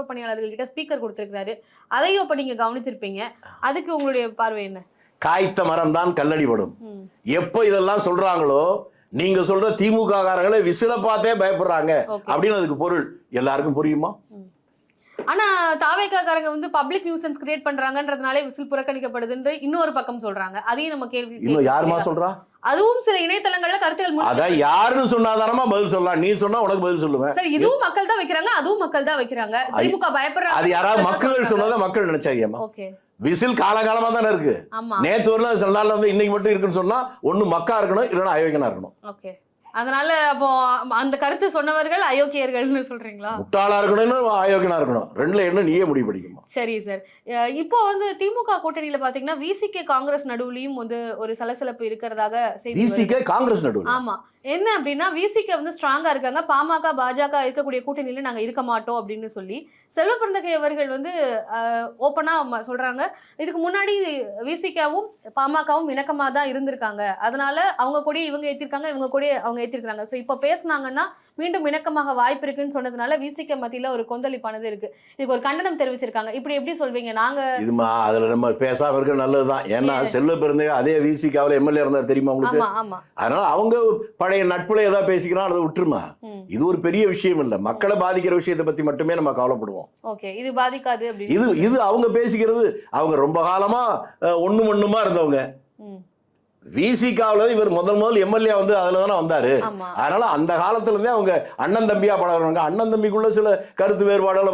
துப்புரவு பணியாளர்கள் கிட்ட ஸ்பீக்கர் கொடுத்திருக்காரு. அதையும் அப்ப நீங்க கவனிச்சிருப்பீங்க. அதுக்கு உங்களுடைய பார்வை என்ன? காய்த்த மரம் தான் கல்லடிபடும். எப்போ இதெல்லாம் சொல்றாங்களோ நீங்க சொல்ற திமுக காரங்களே விசில பார்த்தே பயப்படுறாங்க அப்படின்னு அதுக்கு பொருள் எல்லாருக்கும் புரியுமா? ஆனா தாவேக்காரங்க வந்து பப்ளிக் நியூசன்ஸ் கிரியேட் பண்றாங்கன்றதுனாலே விசில் புறக்கணிக்கப்படுதுன்ற இன்னொரு பக்கம் சொல்றாங்க. அதையும் நம்ம கேள்வி இன்னும் யாருமா சொல்றா? அதுவும் சில இணையதளங்கள்ல கருத்துக்கள் அதான் யாருன்னு சொன்னாதானமா பதில் சொல்லலாம். நீ சொன்னா உனக்கு பதில் சொல்லுவேன். சார் இதுவும் மக்கள் தான் வைக்கிறாங்க, அதுவும் மக்கள் தான் வைக்கிறாங்க. திமுக பயப்படுறாங்க. அது யாராவது மக்கள் சொன்னதை மக்கள் நினைச்சாங்கம்மா. ஓகே. விசில் காலகாலமா தானே இருக்கு. நேத்து வரல சில நாள்ல வந்து இன்னைக்கு மட்டும் இருக்குன்னு சொன்னா ஒண்ணு மக்கா இருக்கணும் இல்லைன்னா அயோக்கியனா இருக்கணும். ஓகே. அதனால அப்போ அந்த கருத்து சொன்னவர்கள் அயோக்கியர்கள்னு சொல்றீங்களா? முட்டாளா இருக்கணும் அயோக்கியனா இருக்கணும், ரெண்டுல என்ன நீயே முடிவு பண்ணிக்குமா? சரி சார். இப்போ வந்து திமுக கூட்டணியில பாத்தீங்கன்னா விசிகே காங்கிரஸ் நடுவுலயும் வந்து ஒரு சலசலப்பு இருக்கிறதாக செய்தி. விசிகே காங்கிரஸ் நடுவுல? ஆமா. என்ன அப்படின்னா விசிகே வந்து ஸ்ட்ராங்கா இருக்காங்க, பாமக பாஜக இருக்கக்கூடிய கூட்டணியில நாங்க இருக்க மாட்டோம் அப்படின்னு சொல்லி செல்வ பிறந்தகை அவர்கள் வந்து ஓப்பனா சொல்றாங்க. இதுக்கு முன்னாடி விசிகாவும் பாமகவும் இணக்கமா தான் இருந்திருக்காங்க, அதனால அவங்க கூட இவங்க ஏத்திருக்காங்க, இவங்க கூட அவங்க ஏத்திருக்காங்க. ஸோ இப்போ பேசினாங்கன்னா மீண்டும் இணக்கமாக வாய்ப்பு இருக்குன்னு சொன்னதுனால விசிகே மத்தியில ஒரு கொந்தளிப்பானது இருக்கு. இதுக்கு ஒரு கண்டனம் தெரிவிச்சிருக்காங்க. இப்படி எப்படி சொல்வீங்க? நாங்க இதுமா அதுல நம்ம பேசாம இருக்க நல்லதுதான். ஏன்னா செல்வ பிறந்தகை அதே விசிகாவில் எம்எல்ஏ இருந்தார் தெரியுமா உங்களுக்கு? அதனால அவங்க பழைய நட்புல ஏதாவது பேசிக்கிறோம் அதை விட்டுருமா. இது ஒரு பெரிய விஷயம் இல்ல. மக்களை பாதிக்கிற விஷயத்தை பத்தி மட்டுமே நம்ம கவலைப்படுவோம். ஓகே. இது பாதிக்காது. இது அவங்க பேசிக்கிறது. அவங்க ரொம்ப காலமா ஒண்ணுமா இருந்தவங்க. விசிகாவில் இவர் முதல் எம்எல்ஏ வந்து அதுல தானே வந்தாரு. அதனால அந்த காலத்துல இருந்தே அவங்க அண்ணன் தம்பியா பழகுறாங்க. அண்ணன் தம்பிக்குள்ள சில கருத்து வேறுபாடுகள்